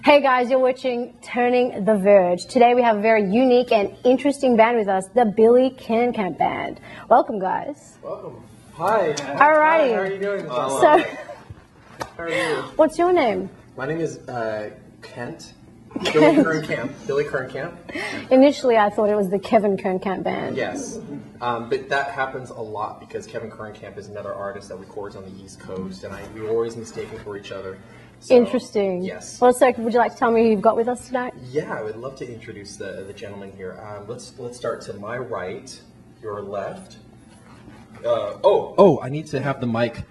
Hey guys, you're watching Turning the Verge. Today we have a very unique and interesting band with us, the Billy+Kernkamp band. Welcome, guys. Welcome. Hi. Alrighty. Hi, how are you doing? So, how are you? What's your name? My name is Kent. Billy+Kernkamp. Billy+Kernkamp. Initially, I thought it was the Kevin Kernkamp band. Yes. But that happens a lot because Kevin Kernkamp is another artist that records on the East Coast, and we were always mistaken for each other. So, Interesting. Yes. Well, so would you like to tell me who you've got with us tonight? Yeah, I would love to introduce the gentleman here. Let's start to my right, your left. I need to have the mic.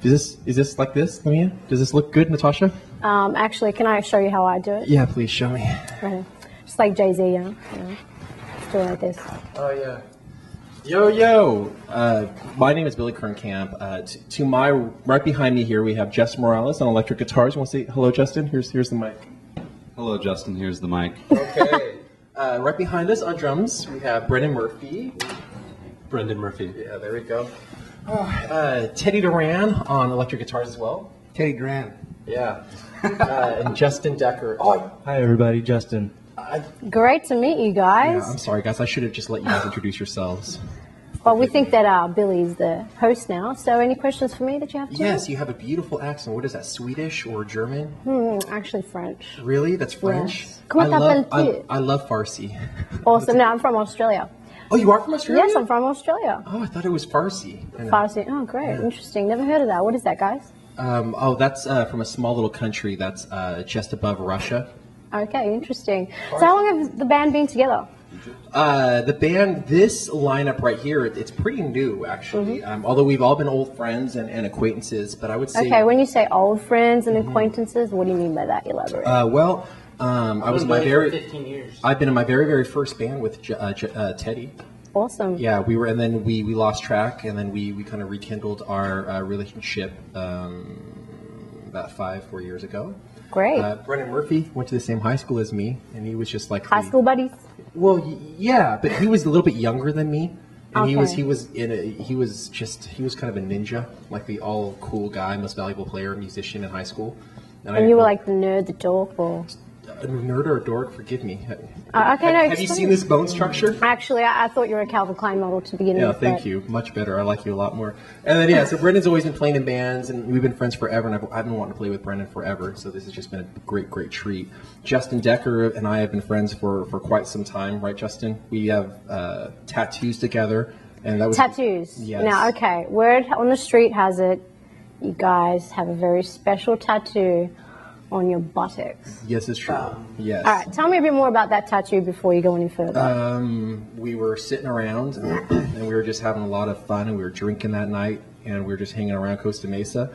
Is this like this, Lamia? Does this look good, Natasha? Actually, can I show you how I do it? Yeah, please show me. Right. Just like Jay-Z, yeah. Just do it like this. Oh, yeah. Yo. My name is Billy+Kernkamp. To my right behind me here, we have Justin Morales on electric guitars. You want to say hello, Justin? Here's the mic. Hello, Justin. Here's the mic. Okay. Right behind us on drums, we have Brendan Murphy. Brendan Murphy. Yeah, there we go. Teddy Duran on electric guitars as well. Teddy Duran. Yeah. And Justin Decker. Oh, Hi, everybody. Justin. Great to meet you guys. yeah, I'm sorry, guys. I should have just let you guys introduce yourselves. Well, we think that Billy's the host now. So any questions for me that you have to? Yes, you have a beautiful accent. What is that, Swedish or German? Actually French. Really? That's French? Yes. Comment t'appelles-tu? I love Farsi. Awesome. No, I'm from Australia. Oh, you are from Australia? Yes, I'm from Australia. Oh, I thought it was Farsi. Farsi. Oh, great. Yeah. Interesting. Never heard of that. What is that, guys? That's from a small little country that's just above Russia. Okay, interesting. So how long have the band been together? The band, this lineup right here, it's pretty new, actually. Although we've all been old friends and acquaintances, but I would say... Okay, when you say old friends and acquaintances, what do you mean by that? Elaborate. I was in my very... 15 years. I've been in my very, very first band with Teddy. Awesome. Yeah, and then we lost track, and then we kind of rekindled our relationship about 4 years ago. Great. Brendan Murphy went to the same high school as me, and he was just like High school buddies? Well, yeah, but he was a little bit younger than me, and Okay. he was kind of a ninja, like the all cool guy, most valuable player, musician in high school. And you were like the nerd, the dork, or? A nerd or a dork? Forgive me. Okay, no, Have you seen this bone structure? Actually, I thought you were a Calvin Klein model to begin with. Yeah, thank you. Much better. I like you a lot more. And then, yeah, so Brendan's always been playing in bands, and we've been friends forever, and I've been wanting to play with Brendan forever, so this has just been a great, great treat. Justin Decker and I have been friends for quite some time, right, Justin? We have tattoos together, and that was... Tattoos? Yes. Now, okay, word on the street has it, you guys have a very special tattoo on your buttocks. Yes, it's true. Yes. All right, tell me a bit more about that tattoo before you go any further. We were sitting around, and we were just having a lot of fun, and we were drinking that night, and we were just hanging around Costa Mesa.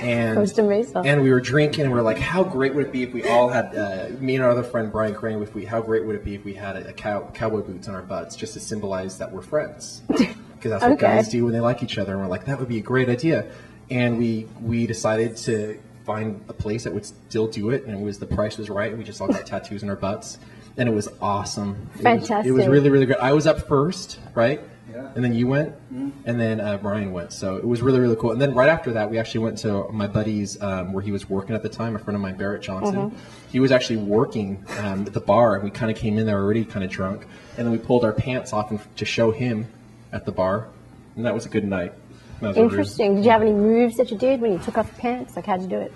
And, Costa Mesa. And we were drinking, and we were like, how great would it be if we all had, me and our other friend Brian Crane, how great would it be if we had cowboy boots on our butts, just to symbolize that we're friends? Because that's what guys do when they like each other. And we're like, that would be a great idea. And we decided to find a place that would still do it, and the price was right, and we just all got tattoos on our butts, and it was awesome. Fantastic. It was really, really good. I was up first, right? Yeah. And then you went, and then Brian went. So it was really, really cool. And then right after that, we actually went to my buddy's where he was working at the time, a friend of mine, Barrett Johnson. He was actually working at the bar, and we kind of came in there already kind of drunk, and then we pulled our pants off to show him at the bar, and that was a good night. Interesting. Did you have any moves that you did when you took off your pants? Like, how'd you do it?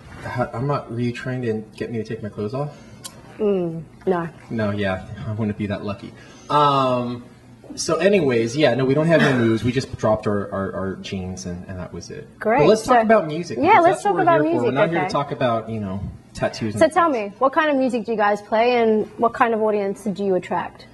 I'm not really trying to get me to take my clothes off. No. No, yeah, I wouldn't be that lucky. So anyways, yeah, no, we don't have any moves. We just dropped our jeans, and that was it. Great. But let's talk about music. Yeah, let's talk about music. We're not here to talk about, tattoos. So tell me, what kind of music do you guys play, and what kind of audience do you attract?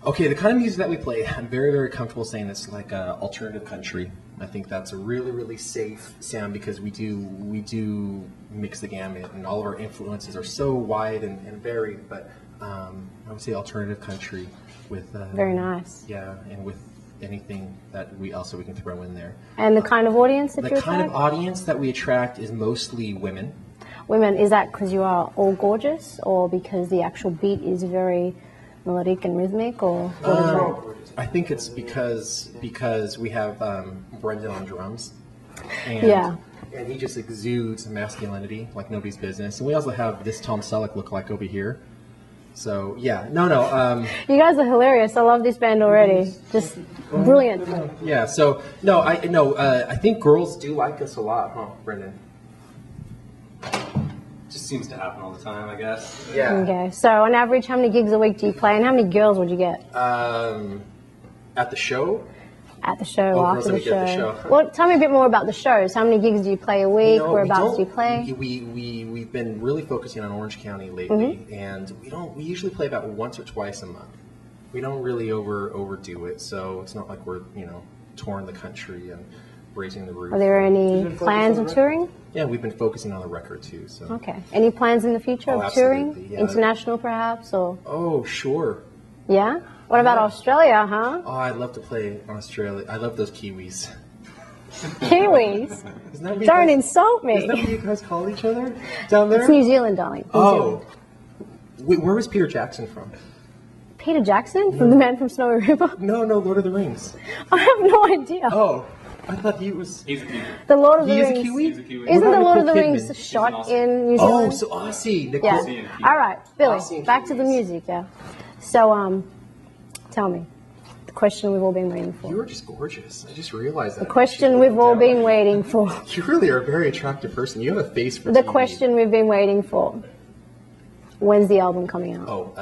Okay, the kind of music that we play, I'm very, very comfortable saying it's like alternative country. I think that's a really, really safe sound because we do mix the gamut, and all of our influences are so wide and varied. But I would say alternative country with very nice. Yeah, and with anything that we can throw in there. And the kind of audience that you attract? The kind of audience that we attract is mostly women. Women, is that because you are all gorgeous, or because the actual beat is very melodic and rhythmic, or what is that? I think it's because we have Brendan on drums. And, Yeah. And he just exudes masculinity like nobody's business. And we also have this Tom Selleck look-alike over here. So, yeah. No. You guys are hilarious. I love this band already. Just brilliant. Yeah, so, no, I think girls do like us a lot, huh, Brendan? Just seems to happen all the time, I guess. Yeah. Okay. So on average, how many gigs a week do you play, and how many girls would you get At the show? at the show, Oh, after girls the that we get at the show? show. Well, tell me a bit more about the shows. How many gigs do you play a week? Whereabouts do you play? We've been really focusing on Orange County lately, and we usually play about once or twice a month. We don't really overdo it, so it's not like we're touring the country and raising the roof. Are there any plans of touring? Yeah, we've been focusing on the record too. So. Okay. Any plans in the future Oh, of touring? absolutely, yeah. International, perhaps, or Oh, sure. yeah? What about Australia, huh? Oh, I'd love to play in Australia. I love those Kiwis. Kiwis? Isn't that what you Don't guys- insult me. Isn't that what you guys call each other down there? It's New Zealand, darling. New Zealand. Oh, wait, where was Peter Jackson from? Peter Jackson from The Man from Snowy River? No, Lord of the Rings. I have no idea. Oh, I thought he was. He's a Kiwi. The Lord of the He is a Rings. Kiwi? He's a Kiwi. Isn't What the about Lord of the Nicole Rings Kidman? shot Aussie. in New Oh, Zealand? so Aussie. Nicole. Yeah. Aussie and Kiwi. All right, Billy. Aussie and Back to the Kiwis. music. Yeah. So, tell me the question we've all been waiting for. You are just gorgeous. I just realized that. The question we've all been waiting for. You really are a very attractive person. You have a face for The TV. question we've been waiting for. When's the album coming out?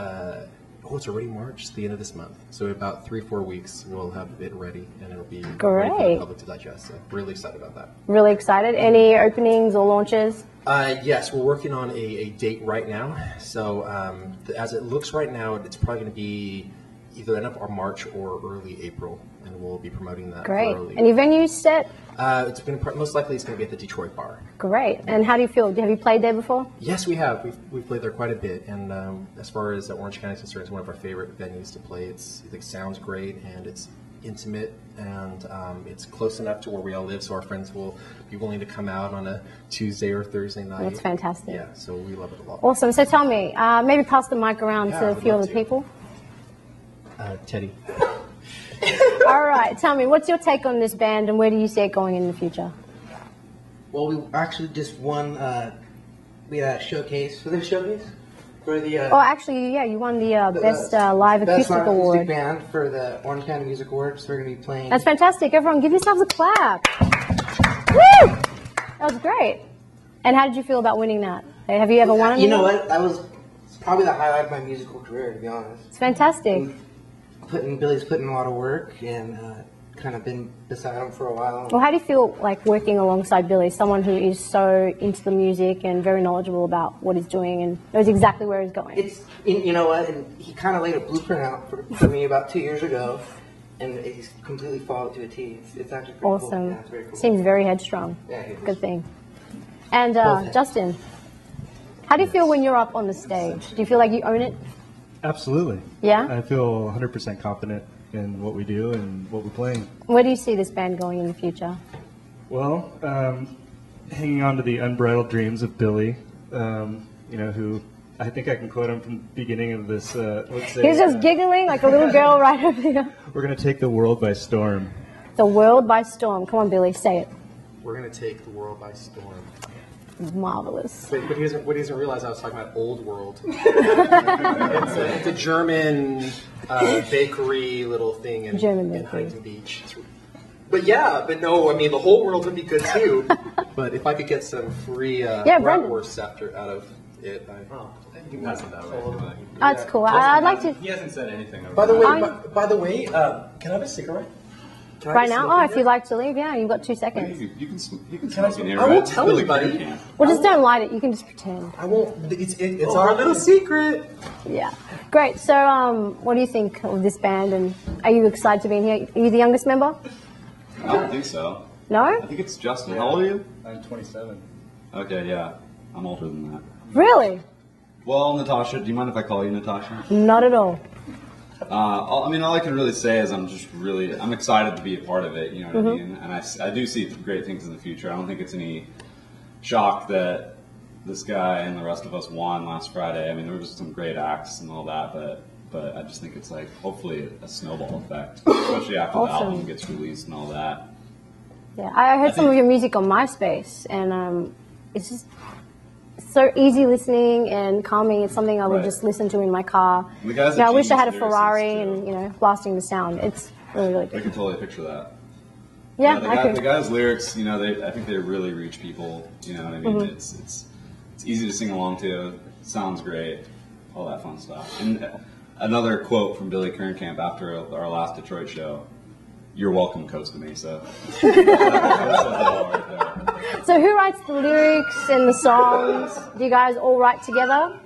It's already March, it's the end of this month. So in about 3-4 weeks, we'll have it ready, and it'll be ready for Great. the public to digest. So really excited about that. Really excited. Any openings or launches? Yes, we're working on a date right now. So as it looks right now, it's probably going to be either end of our March or early April, and we'll be promoting that. Great. For early. Any venues set? It's going to most likely it's going to be at the Detroit bar. Great. And how do you feel? Have you played there before? Yes, we have. We've played there quite a bit, and as far as Orange County is concerned, it's one of our favorite venues to play. It sounds great, and it's intimate, and it's close enough to where we all live, so our friends will be willing to come out on a Tuesday or Thursday night. That's fantastic. Yeah, so we love it a lot. Awesome. So tell me, maybe pass the mic around Yeah, to I a would few love other to. people. Teddy. All right. Tell me, what's your take on this band, and where do you see it going in the future? Well, we actually just won. We had a showcase. Was it a showcase for the? Oh, actually, yeah, you won the Best Live Best Acoustic Live Award. Acoustic Band for the Orange County Music Awards. So we're gonna be playing. That's fantastic. Everyone, give yourselves a clap. Woo! That was great. And how did you feel about winning that? Have you ever won anything? You know what? That was probably the highlight of my musical career, to be honest. It's fantastic. Billy's put in a lot of work and kind of been beside him for a while. Well, how do you feel like working alongside Billy, someone who is so into the music and very knowledgeable about what he's doing and knows exactly where he's going? It's you know what, and he kind of laid a blueprint out for me about 2 years ago, and he's completely followed to a T. It's actually pretty Awesome. cool. Yeah, it's very cool. Seems very headstrong. Yeah, he is. Good thing. And Both Justin, how do you feel when you're up on the stage? Do you feel like you own it? Absolutely. Yeah? I feel 100% confident in what we do and what we're playing. Where do you see this band going in the future? Well, hanging on to the unbridled dreams of Billy, who I think I can quote him from the beginning of this. Let's say, He's just giggling like a little girl right over here. we're going to take the world by storm. The world by storm. Come on, Billy, say it. We're going to take the world by storm. Marvelous. But what he doesn't realize, I was talking about Old World. It's a German bakery little thing in German Huntington Beach. But no, I mean, the whole world would be good too. But if I could get some free Brendan. bratwurst after out of it, You can pass it that way. Oh, that's cool. I'd like to. He hasn't said anything. By the way, I'm- by the way, can I have a cigarette? Can I Right just now? smoke Oh, in if here? you'd like to leave, yeah, you've got 2 seconds. You can Can I smoke in smoke? here. I won't right? tell Billy anybody. Kernkamp. Well, just don't light it. You can just pretend. I won't. It's our little secret. Yeah. Great. So, what do you think of this band, and are you excited to be in here? Are you the youngest member? I don't think so. No? I think it's Justin. How old are you? I'm 27. Okay, yeah. I'm older than that. Really? Well, Natasha, do you mind if I call you Natasha? Not at all. All I can really say is I'm excited to be a part of it, you know what I mean? And I do see great things in the future. I don't think it's any shock that this guy and the rest of us won last Friday. I mean, there were just some great acts and all that, but I just think it's like hopefully a snowball effect, especially after the Awesome. album gets released and all that. Yeah, I heard some of your music on MySpace, and it's just so easy listening and calming. It's something I would just listen to in my car. The guy's I wish I had a genius Ferrari lyricist, too. and blasting the sound. It's really, really I good. can totally picture that. Yeah, the guy's lyrics, I think they really reach people. You know what I mean? It's easy to sing along to. Sounds great. All that fun stuff. And another quote from Billy+Kernkamp after our last Detroit show: "You're welcome, Costa Mesa." So who writes the lyrics and the songs? Do you guys all write together?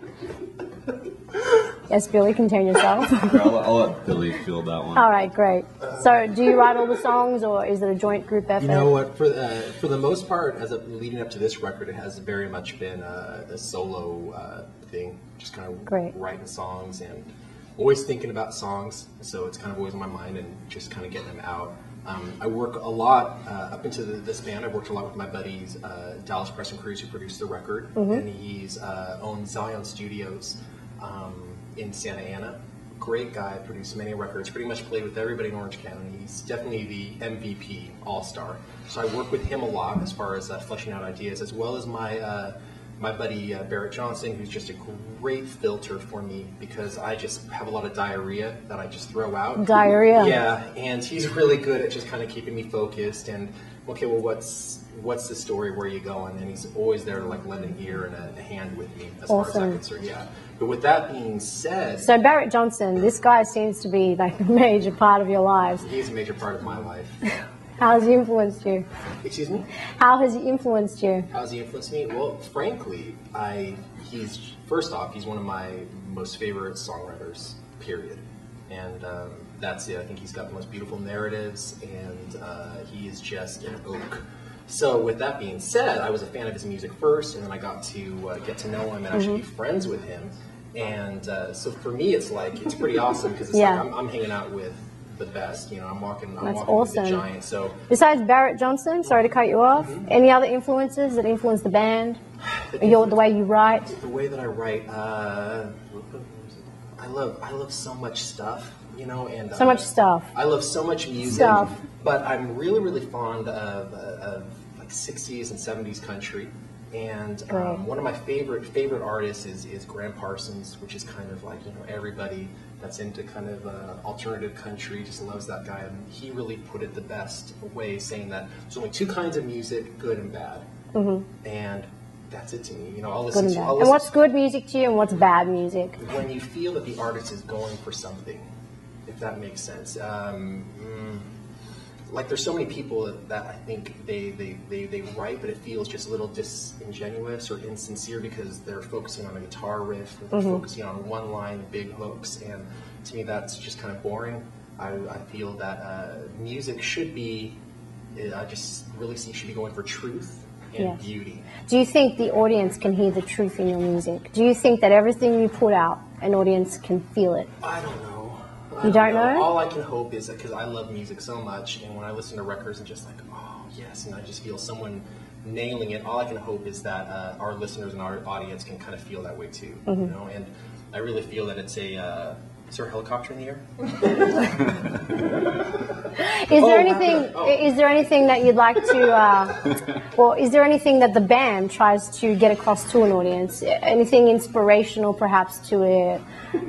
Yes, Billy, contain yourself. I'll let Billy field that one. All right, great. So do you write all the songs, or is it a joint group effort? You know what? For the most part, leading up to this record, it has very much been a solo thing. Just kind of writing songs and always thinking about songs. So it's kind of always on my mind and just kind of getting them out. I work a lot up into this band. I've worked a lot with my buddies, Dallas Preston Cruz, who produced the record, and he's owns Zion Studios in Santa Ana. Great guy, produced many records, pretty much played with everybody in Orange County. He's definitely the MVP, all-star. So I work with him a lot as far as fleshing out ideas, as well as my buddy Barrett Johnson, who's just a great filter for me because I just have a lot of diarrhea that I just throw out. Diarrhea? Yeah, and he's really good at just kind of keeping me focused and, okay, well, what's the story, where are you going? And he's always there to lend an ear and a hand with me as far as I'm concerned, yeah. But with that being said... So Barrett Johnson, this guy seems to be like a major part of your lives. He's a major part of my life. How has he influenced you? Excuse me? How has he influenced you? How has he influenced me? Well, frankly, first off, he's one of my most favorite songwriters, period. And that's it. I think he's got the most beautiful narratives, and he is just an oak. So with that being said, I was a fan of his music first, and then I got to get to know him and actually be friends with him. And so for me, it's pretty awesome because it's like I'm hanging out with the best. I'm walking with the giant. So besides Barrett Johnson, sorry to cut you off, any other influences that influence the band? The way you write? The way that I write, I love so much stuff, and so much stuff. I love so much music, but I'm really, really fond of like 60s and 70s country. And one of my favorite artists is Graham Parsons, which is kind of like, everybody that's into kind of alternative country just loves that guy. And he really put it the best way, saying that there's only two kinds of music, good and bad. And that's it to me. I'll listen to. And what's good music to you, and what's bad music? When you feel that the artist is going for something, if that makes sense. Like there's so many people that I think they write, but it feels just a little disingenuous or insincere because they're focusing on a guitar riff, or they're focusing on one line, big hooks, and to me that's just kind of boring. I feel that music should be, I just really see should be going for truth and beauty. Do you think the audience can hear the truth in your music? Do you think that everything you put out, an audience can feel it? I don't know. You don't know? All I can hope is that, because I love music so much, and when I listen to records and just like, oh, yes, and I just feel someone nailing it, all I can hope is that our listeners and our audience can kind of feel that way too, and I really feel that it's a, is there a helicopter in the air? Is there anything that you'd like to, or is there anything that the band tries to get across to an audience? Anything inspirational perhaps to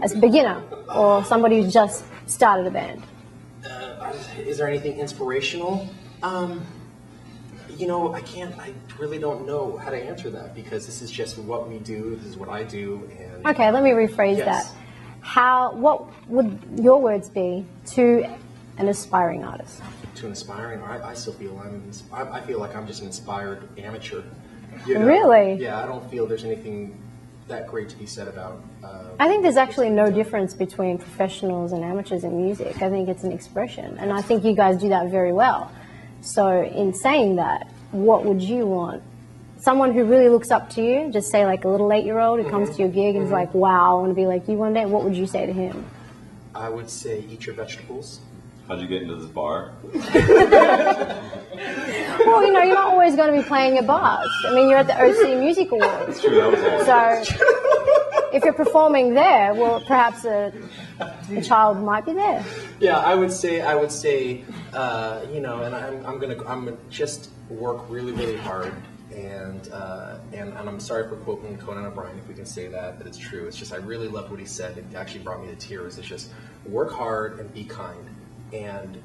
as a beginner or somebody who's just started a band? Is there anything inspirational? I really don't know how to answer that because this is just what we do, this is what I do. And okay, let me rephrase that. What would your words be to an aspiring artist? To an aspiring artist, I still feel I feel like I'm just an inspired amateur. Really? Yeah, I don't feel there's anything that great to be said about. I think there's actually no difference between professionals and amateurs in music. I think it's an expression, and I think you guys do that very well. So in saying that, what would you want? Someone who really looks up to you, just say like a little 8-year-old who comes to your gig and is like, wow, I want to be like you one day, what would you say to him? I would say eat your vegetables. How'd you get into this bar? Well, you're not always going to be playing at bars. I mean, you're at the OC Music Awards. That's true, that was awesome. So if you're performing there, well, perhaps a child might be there. Yeah, I would say and I'm just work really, really hard, and I'm sorry for quoting Conan O'Brien, if we can say that, but it's true. It's just I really loved what he said. It actually brought me to tears. It's just work hard and be kind, and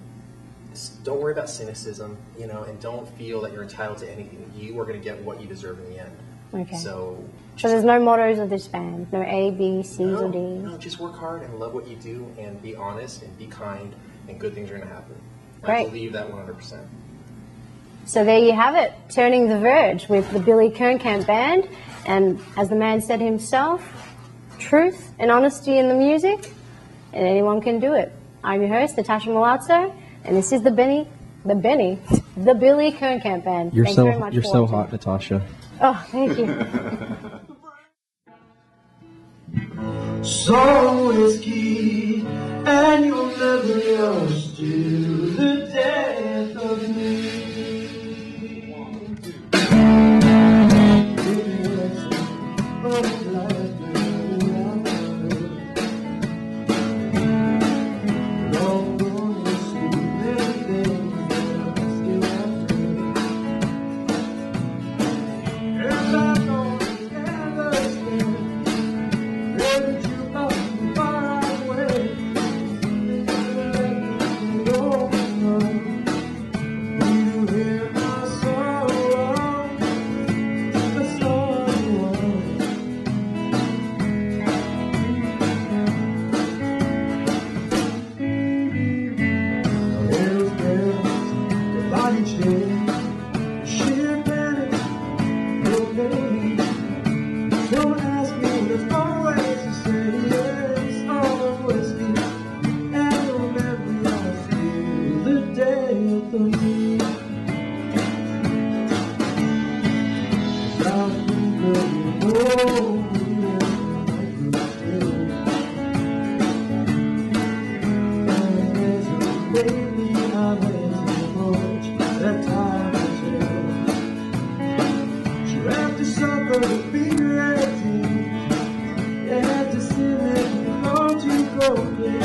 don't worry about cynicism, and don't feel that you're entitled to anything. You are going to get what you deserve in the end. Okay. So there's no mottos of this band, no A, B, C's or D's. No, just work hard and love what you do, and be honest and be kind, and good things are going to happen. Great. I believe that 100%. So there you have it, turning the Verge with the Billy+Kernkamp band, and as the man said himself, truth and honesty in the music, and anyone can do it. I'm your host, Natasha M, and this is the Billy+Kernkamp band. You're Thanks very much you're for so watching. hot, Natasha. Oh, thank you. So whiskey, and you'll never yours to the death of me. Don't ask me, there's always a say yes, always me, and you'll never lost till the death of me. 'Cause I think of you more than I could still. And there's a lately I've had so much that time will tell. You have to suffer to be ready. You have to sit there and hold you broken.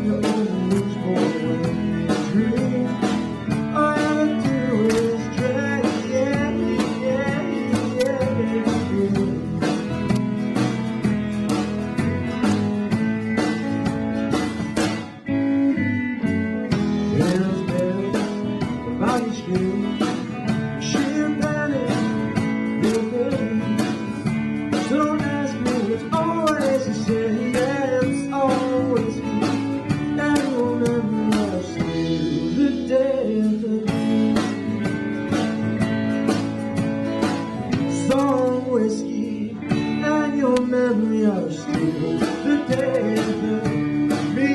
You only reach for when you dream. All you have to do is drag, yeah. There's bells about each game. Champagne, don't ask me, it's always the same. Yeah, it's always me, and you'll never lost till the death of me. Some whiskey, and your memory are still the death of me.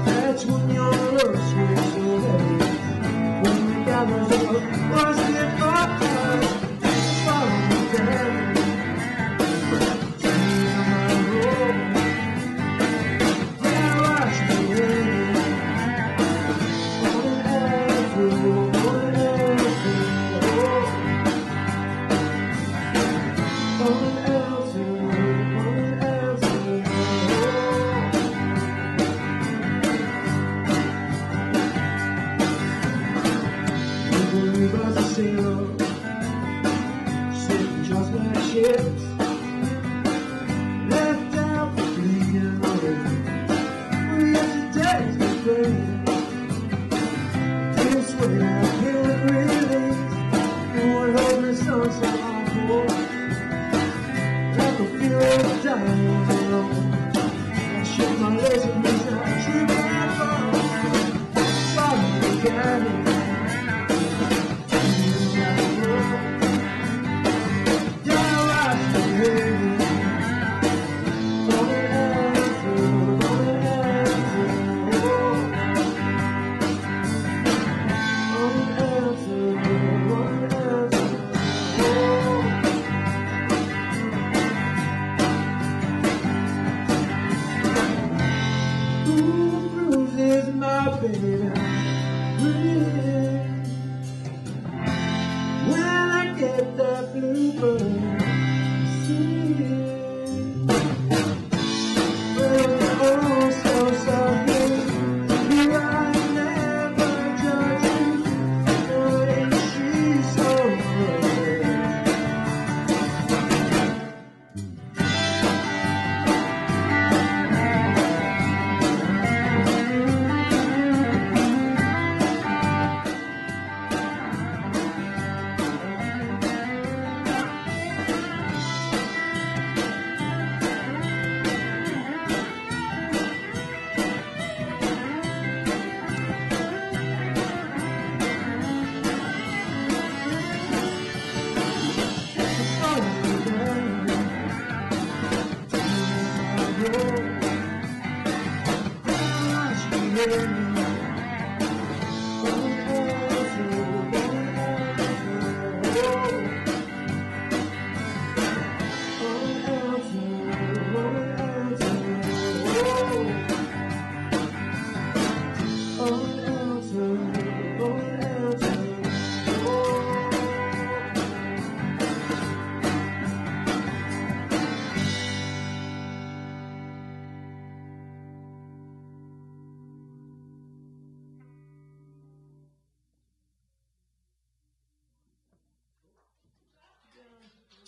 That's when you're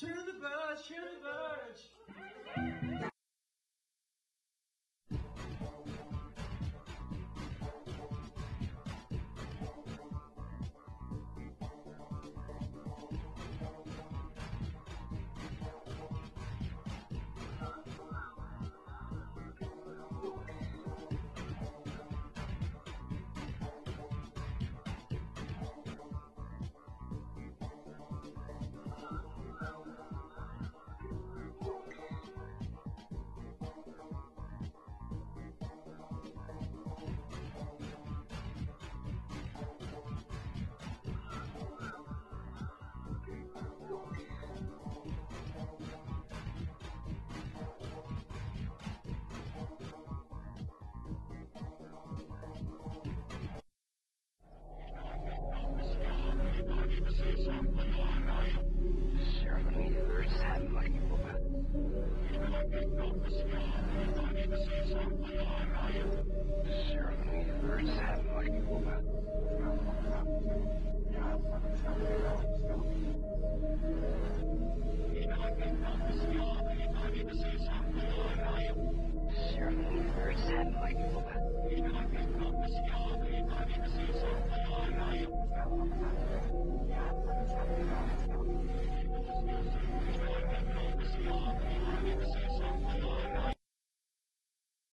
Turn the Verge, turn the Verge.